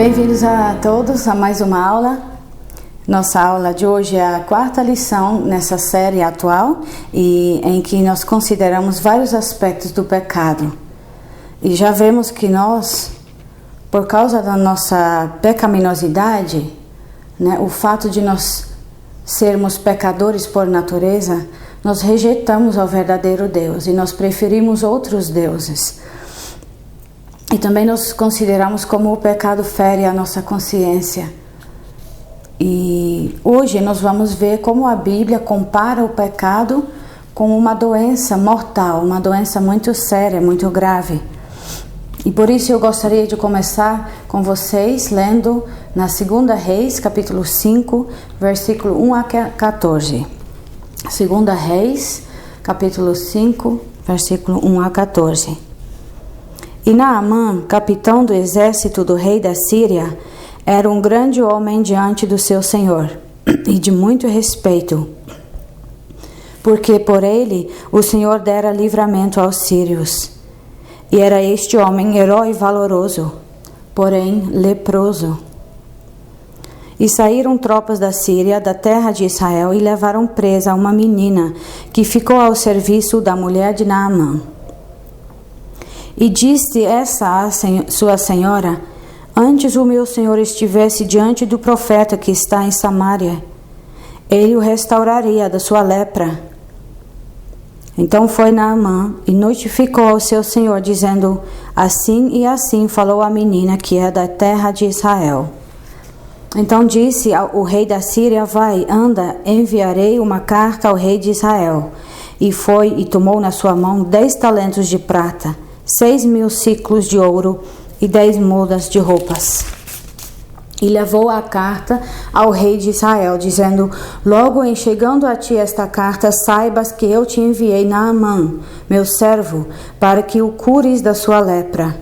Bem-vindos a todos a mais uma aula. Nossa aula de hoje é a quarta lição nessa série atual e em que nós consideramos vários aspectos do pecado. E já vemos que nós, por causa da nossa pecaminosidade, o fato de nós sermos pecadores por natureza, nós rejeitamos ao verdadeiro Deus e nós preferimos outros deuses. E também nós consideramos como o pecado fere a nossa consciência. E hoje nós vamos ver como a Bíblia compara o pecado com uma doença mortal, uma doença muito séria, muito grave. E por isso eu gostaria de começar com vocês lendo na 2 Reis, capítulo 5, versículo 1 a 14. 2 Reis, capítulo 5, versículo 1 a 14. E Naamã, capitão do exército do rei da Síria, era um grande homem diante do seu senhor, e de muito respeito, porque por ele o Senhor dera livramento aos sírios. E era este homem herói valoroso, porém leproso. E saíram tropas da Síria, da terra de Israel, e levaram presa uma menina que ficou ao serviço da mulher de Naamã. E disse essa a sua senhora: antes o meu senhor estivesse diante do profeta que está em Samaria, ele o restauraria da sua lepra. Então foi Naamã e notificou ao seu senhor, dizendo: assim e assim falou a menina que é da terra de Israel. Então disse o rei da Síria: vai, anda, enviarei uma carta ao rei de Israel. E foi e tomou na sua mão 10 talentos de prata, 6.000 ciclos de ouro e 10 mudas de roupas. E levou a carta ao rei de Israel, dizendo: logo em chegando a ti esta carta, saibas que eu te enviei Naamã, meu servo, para que o cures da sua lepra.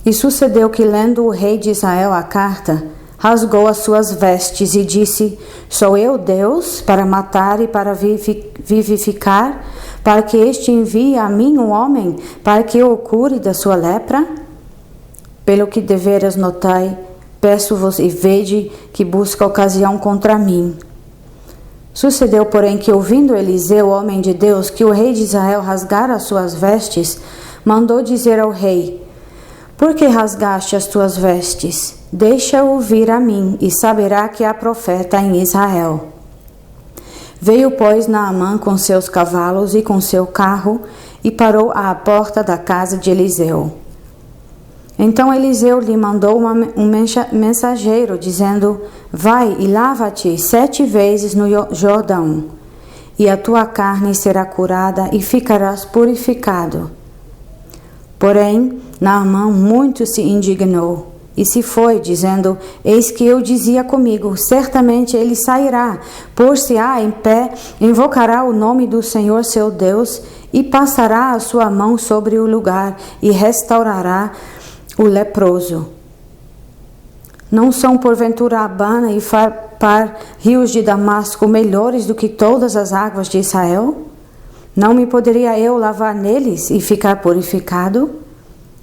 E sucedeu que, lendo o rei de Israel a carta, rasgou as suas vestes e disse: sou eu Deus para matar e para vivificar, para que este envie a mim um homem, para que eu o cure da sua lepra? Pelo que deveras notai, peço-vos e vede que busca ocasião contra mim. Sucedeu, porém, que ouvindo Eliseu, homem de Deus, que o rei de Israel rasgara as suas vestes, mandou dizer ao rei: por que rasgaste as tuas vestes? Deixa-o vir a mim, e saberá que há profeta em Israel. Veio, pois, Naamã com seus cavalos e com seu carro, e parou à porta da casa de Eliseu. Então Eliseu lhe mandou um mensageiro, dizendo: vai e lava-te 7 vezes no Jordão, e a tua carne será curada e ficarás purificado. Porém, Naamã muito se indignou e se foi, dizendo: eis que eu dizia comigo, certamente ele sairá, pôr-se-á em pé, invocará o nome do Senhor seu Deus, e passará a sua mão sobre o lugar, e restaurará o leproso. Não são porventura Abana e Farpar, rios de Damasco, melhores do que todas as águas de Israel? Não me poderia eu lavar neles e ficar purificado?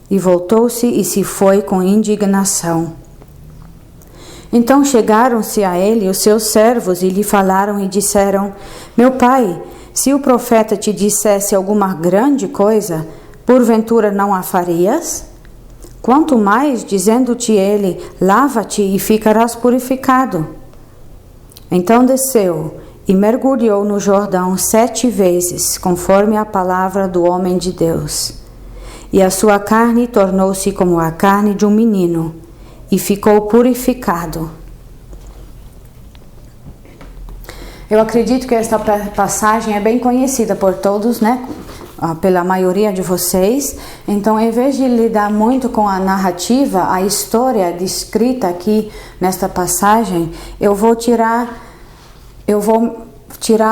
E voltou-se e se foi com indignação. Então chegaram-se a ele os seus servos e lhe falaram e disseram: meu pai, se o profeta te dissesse alguma grande coisa, porventura não a farias? Quanto mais, dizendo-te ele: lava-te e ficarás purificado. Então desceu e mergulhou no Jordão 7 vezes, conforme a palavra do homem de Deus. E a sua carne tornou-se como a carne de um menino, e ficou purificado. Eu acredito que esta passagem é bem conhecida por todos, pela maioria de vocês. Então, em vez de lidar muito com a narrativa, a história descrita aqui nesta passagem, eu vou tirar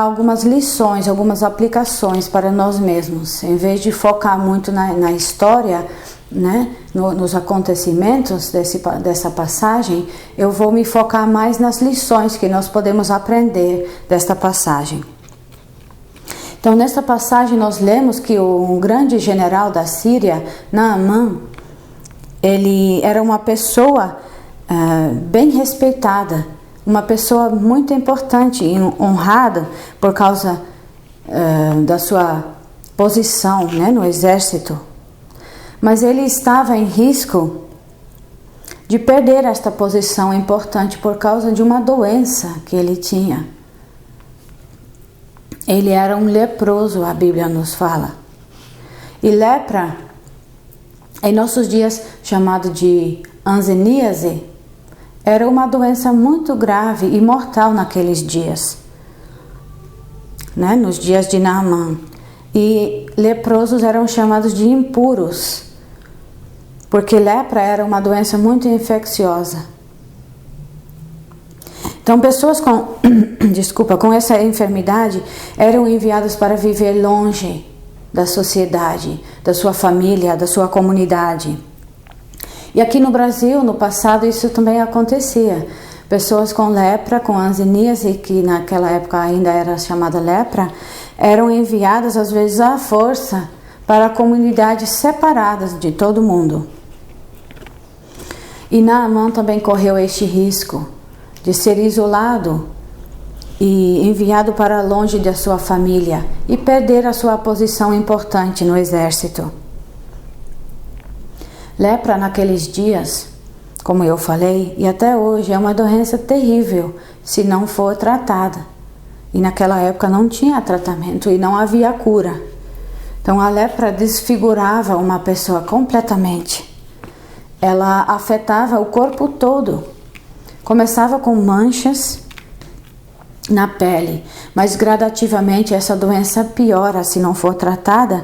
algumas lições, algumas aplicações para nós mesmos. Em vez de focar muito na história, nos acontecimentos dessa passagem, eu vou me focar mais nas lições que nós podemos aprender desta passagem. Então, nesta passagem nós lemos que um grande general da Síria, Naamã, ele era uma pessoa bem respeitada, uma pessoa muito importante e honrada por causa da sua posição, né, no exército. Mas ele estava em risco de perder esta posição importante por causa de uma doença que ele tinha. Ele era um leproso, a Bíblia nos fala. E lepra, em nossos dias chamado de hanseníase, era uma doença muito grave e mortal naqueles dias, né? Nos dias de Naamã. E leprosos eram chamados de impuros, porque lepra era uma doença muito infecciosa. Então, pessoas com essa enfermidade eram enviadas para viver longe da sociedade, da sua família, da sua comunidade. E aqui no Brasil, no passado, isso também acontecia. Pessoas com lepra, com hanseníase, que naquela época ainda era chamada lepra, eram enviadas às vezes à força para comunidades separadas de todo mundo. E Naamã também correu este risco de ser isolado e enviado para longe da sua família e perder a sua posição importante no exército. Lepra naqueles dias, como eu falei, e até hoje é uma doença terrível se não for tratada. E naquela época não tinha tratamento e não havia cura. Então a lepra desfigurava uma pessoa completamente. Ela afetava o corpo todo. Começava com manchas na pele, mas gradativamente essa doença piora se não for tratada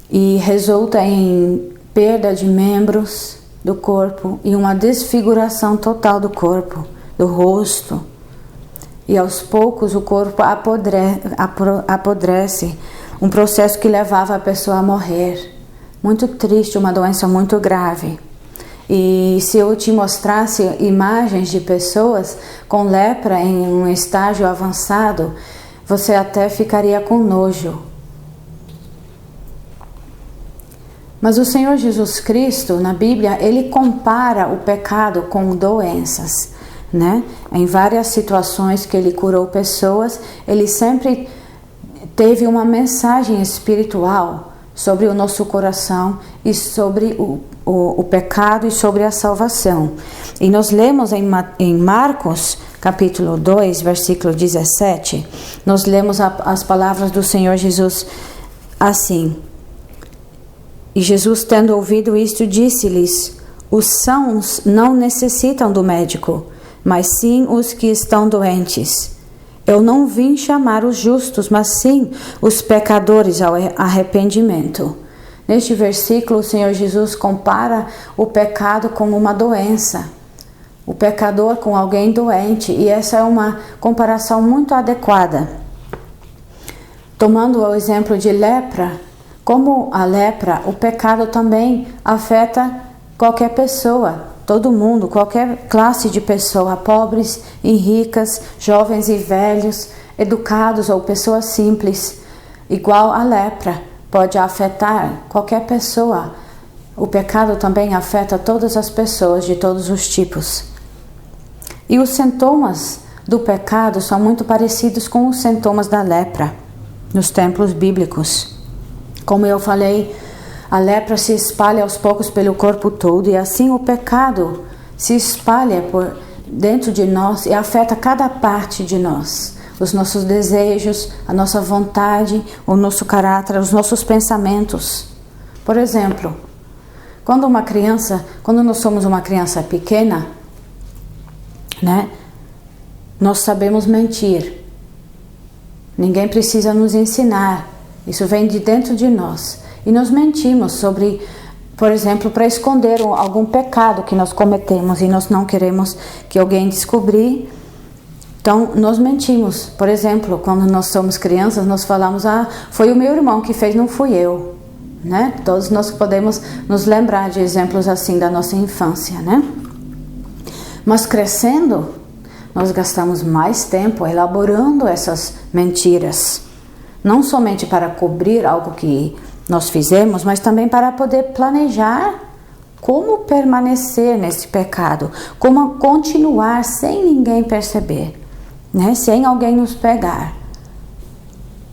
e resulta em perda de membros do corpo e uma desfiguração total do corpo, do rosto. E aos poucos o corpo apodrece, um processo que levava a pessoa a morrer. Muito triste, uma doença muito grave. E se eu te mostrasse imagens de pessoas com lepra em um estágio avançado, você até ficaria com nojo. Mas o Senhor Jesus Cristo, na Bíblia, ele compara o pecado com doenças, né? Em várias situações que ele curou pessoas, ele sempre teve uma mensagem espiritual sobre o nosso coração e sobre o pecado e sobre a salvação. E nós lemos em Marcos, capítulo 2, versículo 17, nós lemos as palavras do Senhor Jesus assim: E Jesus, tendo ouvido isto, disse-lhes: Os sãos não necessitam do médico, mas sim os que estão doentes. Eu não vim chamar os justos, mas sim os pecadores ao arrependimento. Neste versículo, o Senhor Jesus compara o pecado com uma doença. O pecador com alguém doente. E essa é uma comparação muito adequada. Tomando o exemplo de lepra, como a lepra, o pecado também afeta qualquer pessoa. Todo mundo, qualquer classe de pessoa, pobres e ricas, jovens e velhos, educados ou pessoas simples, igual a lepra, pode afetar qualquer pessoa. O pecado também afeta todas as pessoas de todos os tipos. E os sintomas do pecado são muito parecidos com os sintomas da lepra nos templos bíblicos. Como eu falei, a lepra se espalha aos poucos pelo corpo todo e assim o pecado se espalha por dentro de nós e afeta cada parte de nós. Os nossos desejos, a nossa vontade, o nosso caráter, os nossos pensamentos. Por exemplo, quando nós somos uma criança pequena, né, nós sabemos mentir. Ninguém precisa nos ensinar. Isso vem de dentro de nós. E nós mentimos sobre, por exemplo, para esconder algum pecado que nós cometemos e nós não queremos que alguém descobrir. Então, nós mentimos. Por exemplo, quando nós somos crianças, nós falamos: foi o meu irmão que fez, não fui eu. Né? Todos nós podemos nos lembrar de exemplos assim da nossa infância, né? Mas crescendo, nós gastamos mais tempo elaborando essas mentiras. Não somente para cobrir algo que nós fizemos, mas também para poder planejar como permanecer nesse pecado, como continuar sem ninguém perceber, né? Sem alguém nos pegar.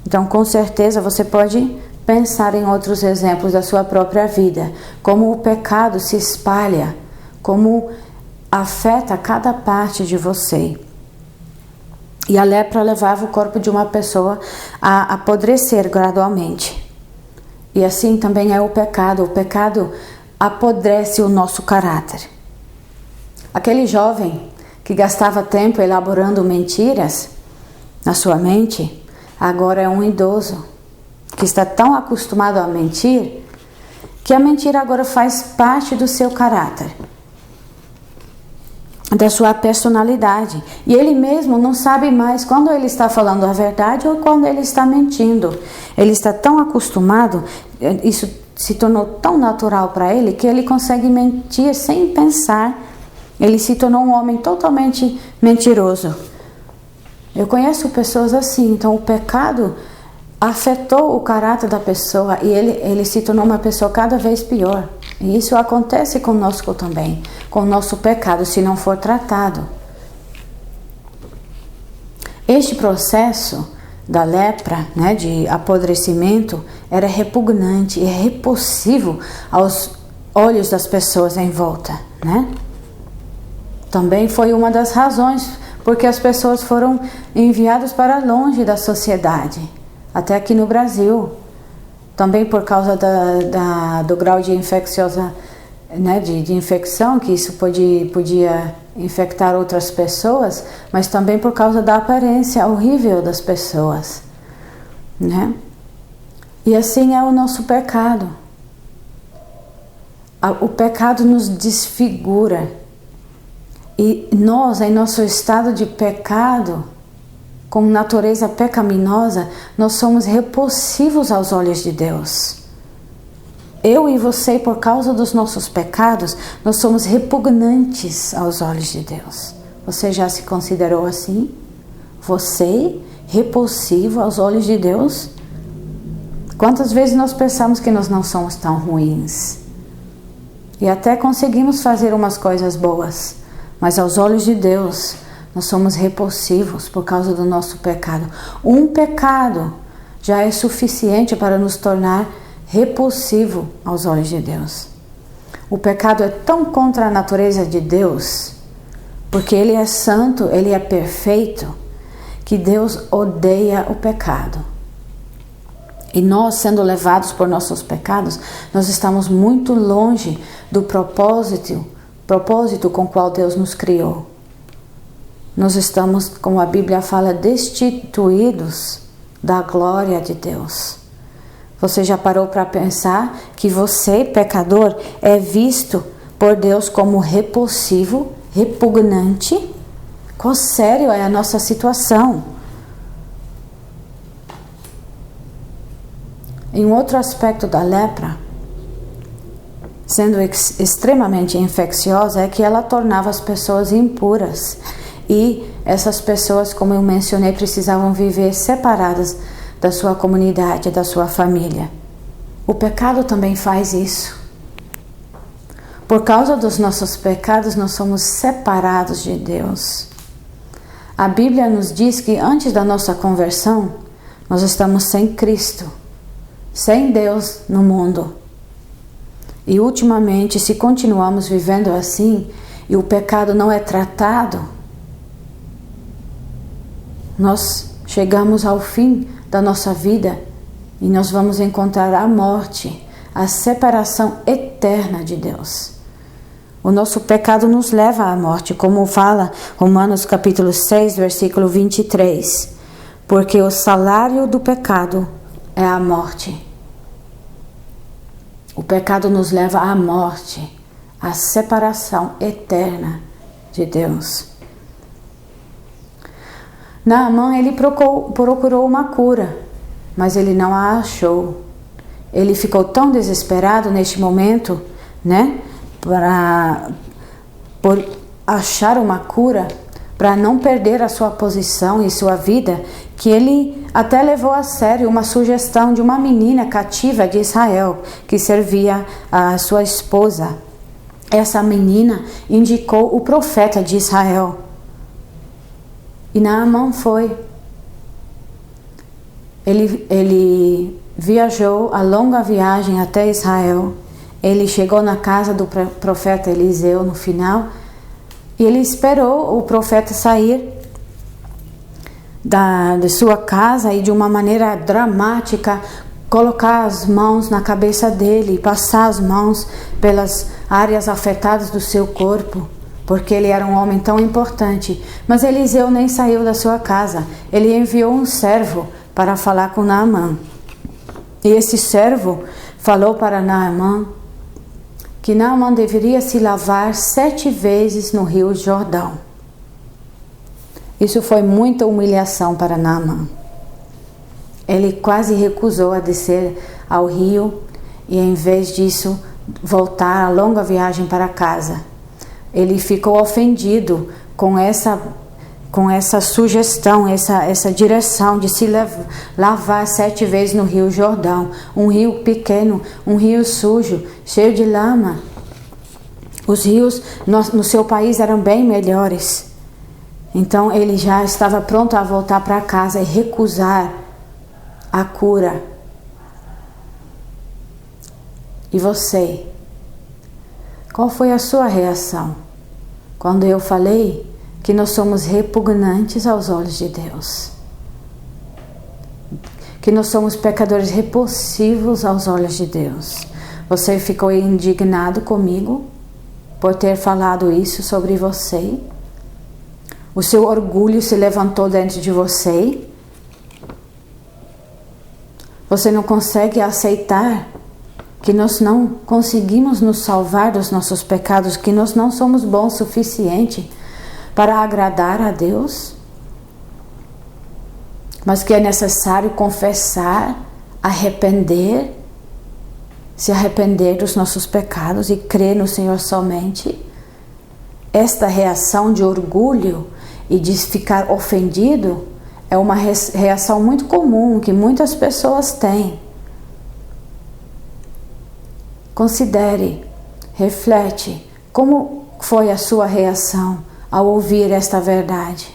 Então, com certeza, você pode pensar em outros exemplos da sua própria vida, como o pecado se espalha, como afeta cada parte de você. E a lepra levava o corpo de uma pessoa a apodrecer gradualmente. E assim também é o pecado. O pecado apodrece o nosso caráter. Aquele jovem que gastava tempo elaborando mentiras na sua mente, agora é um idoso que está tão acostumado a mentir, que a mentira agora faz parte do seu caráter, da sua personalidade. E ele mesmo não sabe mais quando ele está falando a verdade ou quando ele está mentindo. Ele está tão acostumado, isso se tornou tão natural para ele, que ele consegue mentir sem pensar. Ele se tornou um homem totalmente mentiroso. Eu conheço pessoas assim. Então o pecado afetou o caráter da pessoa e ele se tornou uma pessoa cada vez pior. E isso acontece conosco também, com o nosso pecado, se não for tratado. Este processo da lepra, né, de apodrecimento, era repugnante e repulsivo aos olhos das pessoas em volta, né? Também foi uma das razões porque as pessoas foram enviadas para longe da sociedade, até aqui no Brasil. Também por causa do grau de infecciosa, né, de infecção, que isso podia infectar outras pessoas, mas também por causa da aparência horrível das pessoas, né? E assim é o nosso pecado. O pecado nos desfigura. E nós, em nosso estado de pecado, com natureza pecaminosa, nós somos repulsivos aos olhos de Deus. Eu e você, por causa dos nossos pecados, nós somos repugnantes aos olhos de Deus. Você já se considerou assim? Você, repulsivo aos olhos de Deus? Quantas vezes nós pensamos que nós não somos tão ruins? E até conseguimos fazer umas coisas boas, mas aos olhos de Deus, nós somos repulsivos por causa do nosso pecado. Um pecado já é suficiente para nos tornar repulsivo aos olhos de Deus. O pecado é tão contra a natureza de Deus, porque Ele é santo, Ele é perfeito, que Deus odeia o pecado. E nós, sendo levados por nossos pecados, nós estamos muito longe do propósito com o qual Deus nos criou. Nós estamos, como a Bíblia fala, destituídos da glória de Deus. Você já parou para pensar que você, pecador, é visto por Deus como repulsivo, repugnante? Quão sério é a nossa situação? Em um outro aspecto da lepra, sendo extremamente infecciosa, é que ela tornava as pessoas impuras. E essas pessoas, como eu mencionei, precisavam viver separadas da sua comunidade, da sua família. O pecado também faz isso. Por causa dos nossos pecados, nós somos separados de Deus. A Bíblia nos diz que antes da nossa conversão, nós estamos sem Cristo, sem Deus no mundo. E ultimamente, se continuamos vivendo assim, e o pecado não é tratado, nós chegamos ao fim da nossa vida e nós vamos encontrar a morte, a separação eterna de Deus. O nosso pecado nos leva à morte, como fala Romanos capítulo 6, versículo 23. Porque o salário do pecado é a morte. O pecado nos leva à morte, à separação eterna de Deus. Naamã, ele procurou uma cura, mas ele não a achou. Ele ficou tão desesperado neste momento, né, por achar uma cura, para não perder a sua posição e sua vida, que ele até levou a sério uma sugestão de uma menina cativa de Israel, que servia a sua esposa. essa menina indicou o profeta de Israel. E Naamã foi. Ele viajou a longa viagem até Israel. Ele chegou na casa do profeta Eliseu no final. E ele esperou o profeta sair de sua casa e de uma maneira dramática colocar as mãos na cabeça dele e passar as mãos pelas áreas afetadas do seu corpo, porque ele era um homem tão importante. Mas Eliseu nem saiu da sua casa. Ele enviou um servo para falar com Naamã. E esse servo falou para Naamã que Naamã deveria se lavar 7 vezes no rio Jordão. Isso foi muita humilhação para Naamã. Ele quase recusou a descer ao rio e, em vez disso, voltar a longa viagem para casa. Ele ficou ofendido com essa sugestão, essa direção de se lavar 7 vezes no rio Jordão. Um rio pequeno, um rio sujo, cheio de lama. Os rios no seu país eram bem melhores. Então ele já estava pronto a voltar para casa e recusar a cura. E você? Qual foi a sua reação quando eu falei que nós somos repugnantes aos olhos de Deus? Que nós somos pecadores repulsivos aos olhos de Deus? Você ficou indignado comigo por ter falado isso sobre você? O seu orgulho se levantou dentro de você? Você não consegue aceitar que nós não conseguimos nos salvar dos nossos pecados, que nós não somos bons o suficiente para agradar a Deus? Mas que é necessário confessar, arrepender, se arrepender dos nossos pecados e crer no Senhor somente? Esta reação de orgulho e de ficar ofendido é uma reação muito comum que muitas pessoas têm. Considere, reflete, como foi a sua reação ao ouvir esta verdade?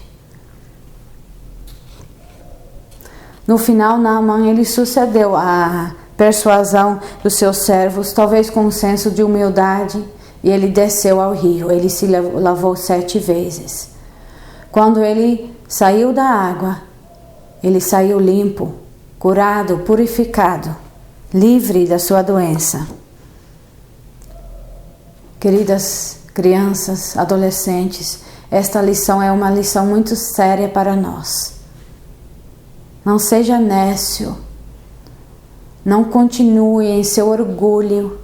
No final, Naamã, ele sucedeu à persuasão dos seus servos, talvez com um senso de humildade, e ele desceu ao rio. Ele se lavou 7 vezes. Quando ele saiu da água, ele saiu limpo, curado, purificado, livre da sua doença. Queridas crianças, adolescentes, esta lição é uma lição muito séria para nós. Não seja nécio, não continue em seu orgulho,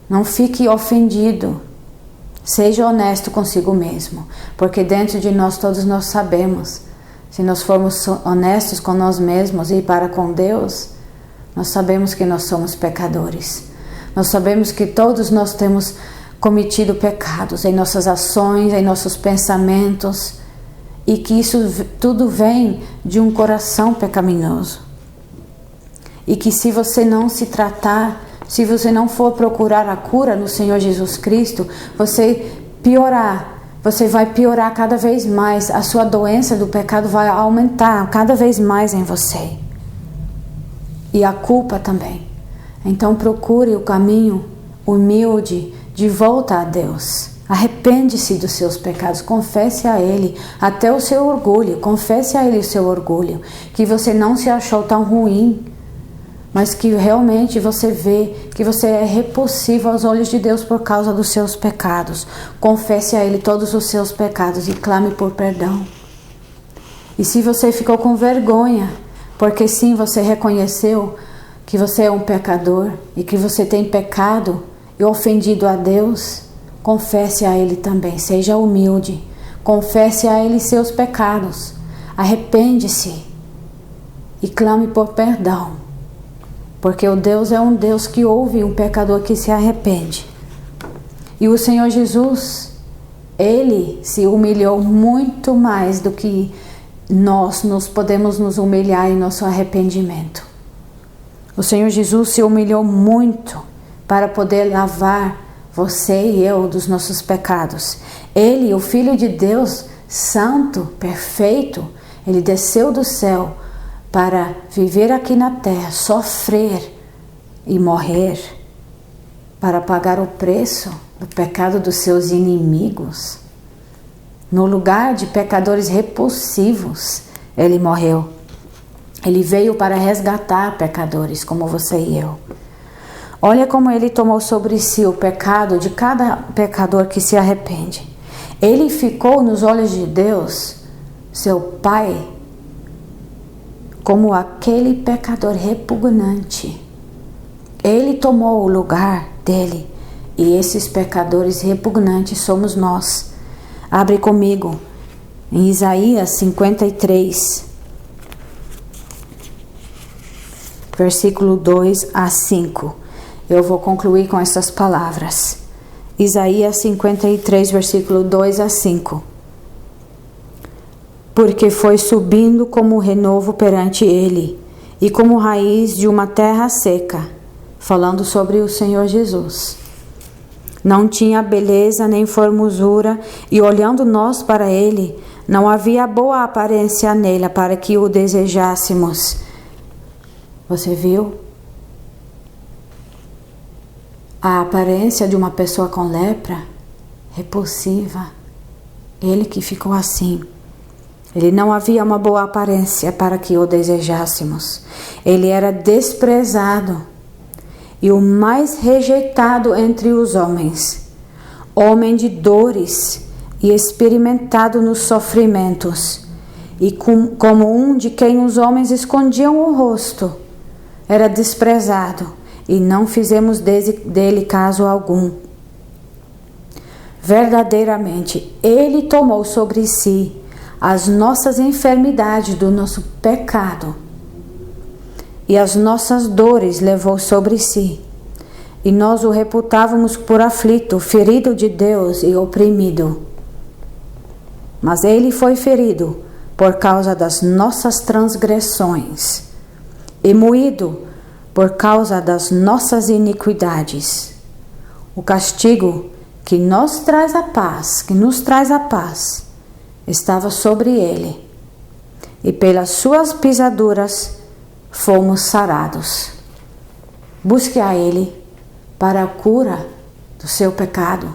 não fique ofendido, seja honesto consigo mesmo, porque dentro de nós todos nós sabemos, se nós formos honestos com nós mesmos e para com Deus, nós sabemos que nós somos pecadores. Nós sabemos que todos nós temos cometido pecados em nossas ações, em nossos pensamentos, e que isso tudo vem de um coração pecaminoso. E que se você não se tratar, se você não for procurar a cura no Senhor Jesus Cristo, você vai piorar cada vez mais, a sua doença do pecado vai aumentar cada vez mais em você. E a culpa também. Então procure o caminho humilde de volta a Deus. Arrepende-se dos seus pecados, confesse a Ele até o seu orgulho, confesse a Ele o seu orgulho, que você não se achou tão ruim, mas que realmente você vê que você é repulsivo aos olhos de Deus por causa dos seus pecados. Confesse a Ele todos os seus pecados e clame por perdão. E se você ficou com vergonha, porque sim, você reconheceu que você é um pecador e que você tem pecado e ofendido a Deus, confesse a Ele também, seja humilde, confesse a Ele seus pecados, arrepende-se e clame por perdão, porque o Deus é um Deus que ouve um pecador que se arrepende. E o Senhor Jesus, Ele se humilhou muito mais do que nós podemos nos humilhar em nosso arrependimento. O Senhor Jesus se humilhou muito para poder lavar você e eu, dos nossos pecados. Ele, o Filho de Deus, santo, perfeito, ele desceu do céu para viver aqui na terra, sofrer e morrer, para pagar o preço do pecado dos seus inimigos. No lugar de pecadores repulsivos, ele morreu. Ele veio para resgatar pecadores como você e eu. Olha como ele tomou sobre si o pecado de cada pecador que se arrepende. Ele ficou nos olhos de Deus, seu Pai, como aquele pecador repugnante. Ele tomou o lugar dele, e esses pecadores repugnantes somos nós. Abre comigo em Isaías 53, versículo 2 a 5. Eu vou concluir com essas palavras. Isaías 53, versículo 2 a 5. Porque foi subindo como renovo perante ele, e como raiz de uma terra seca, falando sobre o Senhor Jesus. Não tinha beleza nem formosura, e olhando nós para ele, não havia boa aparência nele para que o desejássemos. Você viu? A aparência de uma pessoa com lepra, repulsiva. Ele que ficou assim. Ele não havia uma boa aparência para que o desejássemos. Ele era desprezado e o mais rejeitado entre os homens, homem de dores e experimentado nos sofrimentos, e como um de quem os homens escondiam o rosto, era desprezado, e não fizemos dele caso algum. Verdadeiramente, ele tomou sobre si as nossas enfermidades do nosso pecado, e as nossas dores levou sobre si. E nós o reputávamos por aflito, ferido de Deus e oprimido. Mas ele foi ferido por causa das nossas transgressões, e moído por causa das nossas iniquidades. O castigo que nos traz a paz, estava sobre ele, e pelas suas pisaduras fomos sarados. Busque a ele para a cura do seu pecado.